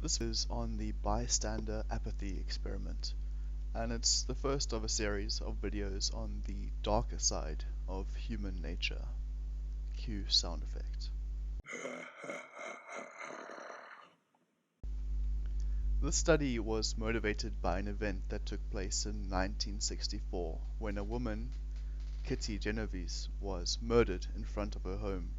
This is on the Bystander Apathy experiment, and it's the first of a series of videos on the darker side of human nature. Cue sound effect. This study was motivated by an event that took place in 1964 when a woman, Kitty Genovese, was murdered in front of her home.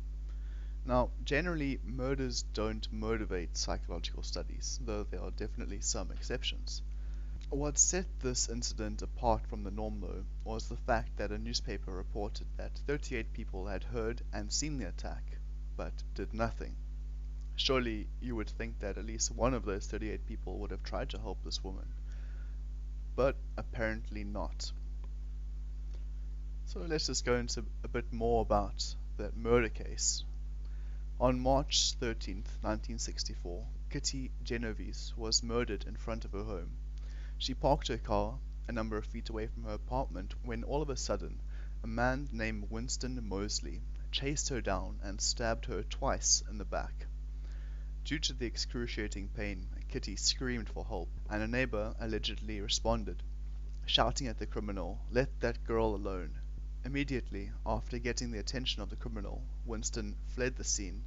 Now, generally, murders don't motivate psychological studies, though there are definitely some exceptions. What set this incident apart from the norm, though, was the fact that a newspaper reported that 38 people had heard and seen the attack, but did nothing. Surely you would think that at least one of those 38 people would have tried to help this woman, but apparently not. So let's just go into a bit more about that murder case. On March 13th, 1964, Kitty Genovese was murdered in front of her home. She parked her car a number of feet away from her apartment when all of a sudden a man named Winston Mosley chased her down and stabbed her twice in the back. Due to the excruciating pain, Kitty screamed for help, and a neighbor allegedly responded, shouting at the criminal, "Let that girl alone." Immediately after getting the attention of the criminal, Winston fled the scene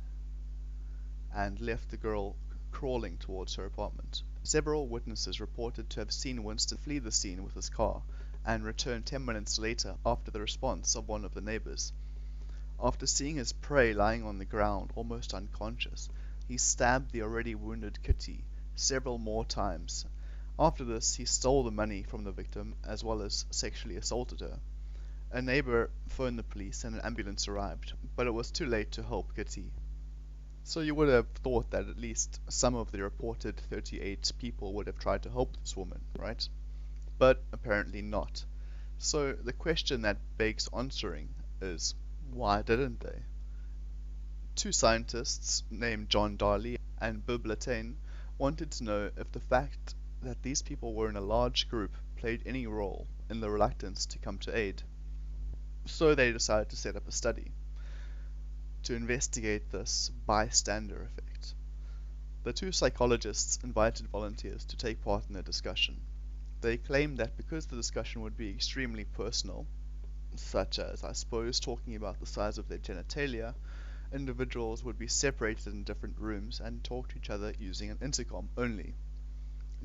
and left the girl crawling towards her apartment. Several witnesses reported to have seen Winston flee the scene with his car and return 10 minutes later after the response of one of the neighbors. After seeing his prey lying on the ground, almost unconscious, he stabbed the already wounded Kitty several more times. After this, he stole the money from the victim as well as sexually assaulted her. A neighbor phoned the police and an ambulance arrived, but it was too late to help Kitty. So you would have thought that at least some of the reported 38 people would have tried to help this woman, right? But apparently not. So the question that begs answering is, why didn't they? Two scientists named John Darley and Bob Latane wanted to know if the fact that these people were in a large group played any role in the reluctance to come to aid. So they decided to set up a study to investigate this bystander effect. The two psychologists invited volunteers to take part in the discussion. They claimed that because the discussion would be extremely personal, such as, I suppose, talking about the size of their genitalia, individuals would be separated in different rooms and talk to each other using an intercom only.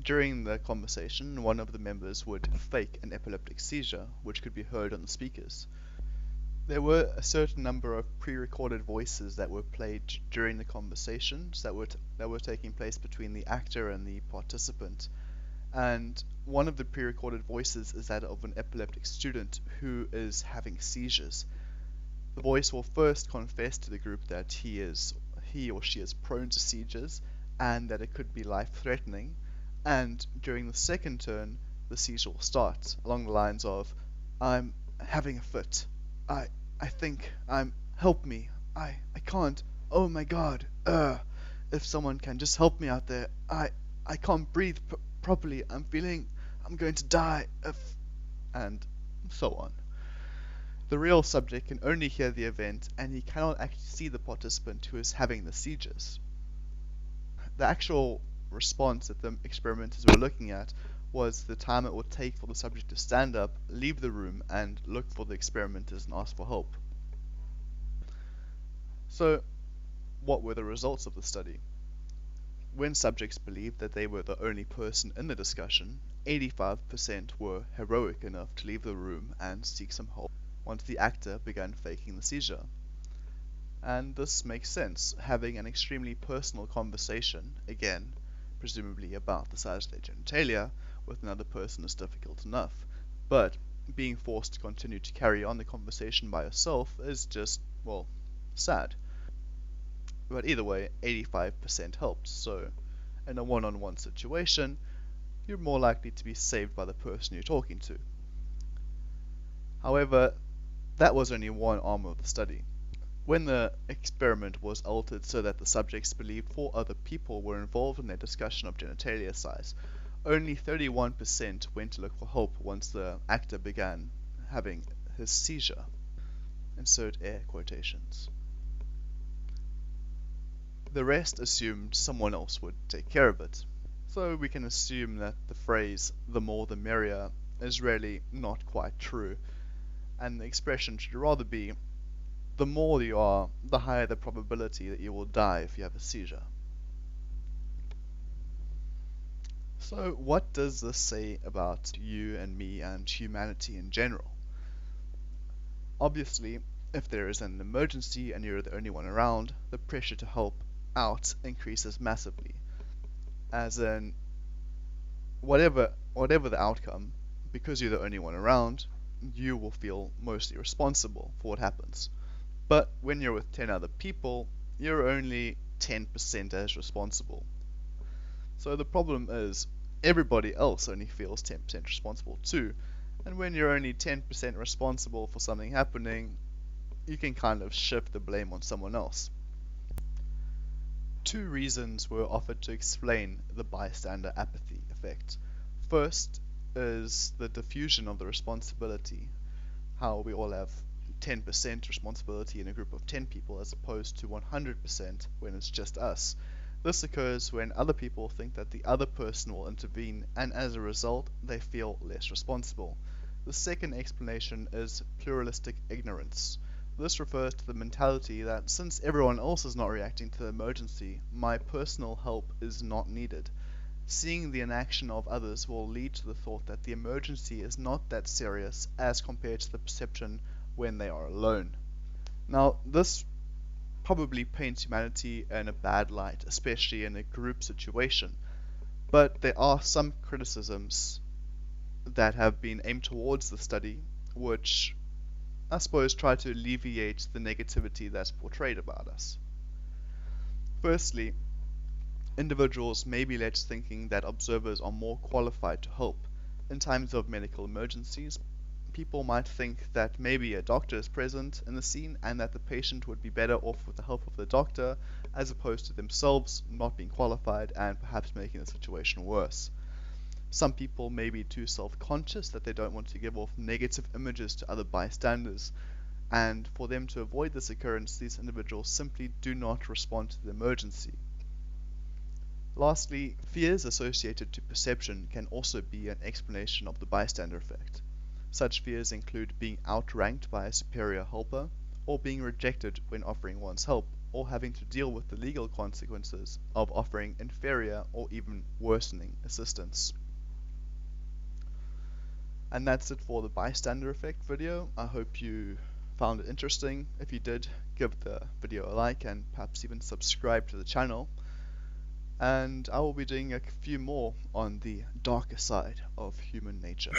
During the conversation, one of the members would fake an epileptic seizure, which could be heard on the speakers. There were a certain number of pre-recorded voices that were played during the conversations that were taking place between the actor and the participant. And one of the pre-recorded voices is that of an epileptic student who is having seizures. The voice will first confess to the group that he or she is prone to seizures and that it could be life-threatening. And during the second turn, the seizure will start along the lines of, "I'm having a fit. I think help me. I can't. Oh my God. If someone can just help me out there. I can't breathe properly. I'm going to die and so on. The real subject can only hear the event and he cannot actually see the participant who is having the seizures. The actual response that the experimenters were looking at was the time it would take for the subject to stand up, leave the room, and look for the experimenters and ask for help. So, what were the results of the study? When subjects believed that they were the only person in the discussion, 85% were heroic enough to leave the room and seek some help once the actor began faking the seizure. And this makes sense. Having an extremely personal conversation, again, presumably about the size of their genitalia, with another person is difficult enough, but being forced to continue to carry on the conversation by yourself is just, well, sad. But either way, 85% helped, so in a one-on-one situation, you're more likely to be saved by the person you're talking to. However, that was only one arm of the study. When the experiment was altered so that the subjects believed 4 other people were involved in their discussion of genitalia size, only 31% went to look for help once the actor began having his seizure. Insert air quotations. The rest assumed someone else would take care of it. So we can assume that the phrase, the more the merrier, is really not quite true, and the expression should rather be, the more you are, the higher the probability that you will die if you have a seizure. So what does this say about you and me and humanity in general? Obviously, if there is an emergency and you're the only one around, the pressure to help out increases massively. As in, whatever the outcome, because you're the only one around, you will feel mostly responsible for what happens. But when you're with 10 other people, you're only 10% as responsible. So the problem is, everybody else only feels 10% responsible too, and when you're only 10% responsible for something happening, you can kind of shift the blame on someone else. Two reasons were offered to explain the bystander apathy effect. First is the diffusion of the responsibility, how we all have 10% responsibility in a group of 10 people as opposed to 100% when it's just us. This occurs when other people think that the other person will intervene, and as a result, they feel less responsible. The second explanation is pluralistic ignorance. This refers to the mentality that since everyone else is not reacting to the emergency, my personal help is not needed. Seeing the inaction of others will lead to the thought that the emergency is not that serious as compared to the perception when they are alone. Now, this probably paints humanity in a bad light, especially in a group situation, but there are some criticisms that have been aimed towards the study which I suppose try to alleviate the negativity that's portrayed about us. Firstly, individuals may be led to thinking that observers are more qualified to help. In times of medical emergencies, people might think that maybe a doctor is present in the scene and that the patient would be better off with the help of the doctor as opposed to themselves not being qualified and perhaps making the situation worse. Some people may be too self-conscious that they don't want to give off negative images to other bystanders, and for them to avoid this occurrence, these individuals simply do not respond to the emergency. Lastly, fears associated to perception can also be an explanation of the bystander effect. Such fears include being outranked by a superior helper, or being rejected when offering one's help, or having to deal with the legal consequences of offering inferior or even worsening assistance. And that's it for the bystander effect video. I hope you found it interesting. If you did, give the video a like and perhaps even subscribe to the channel. And I will be doing a few more on the darker side of human nature.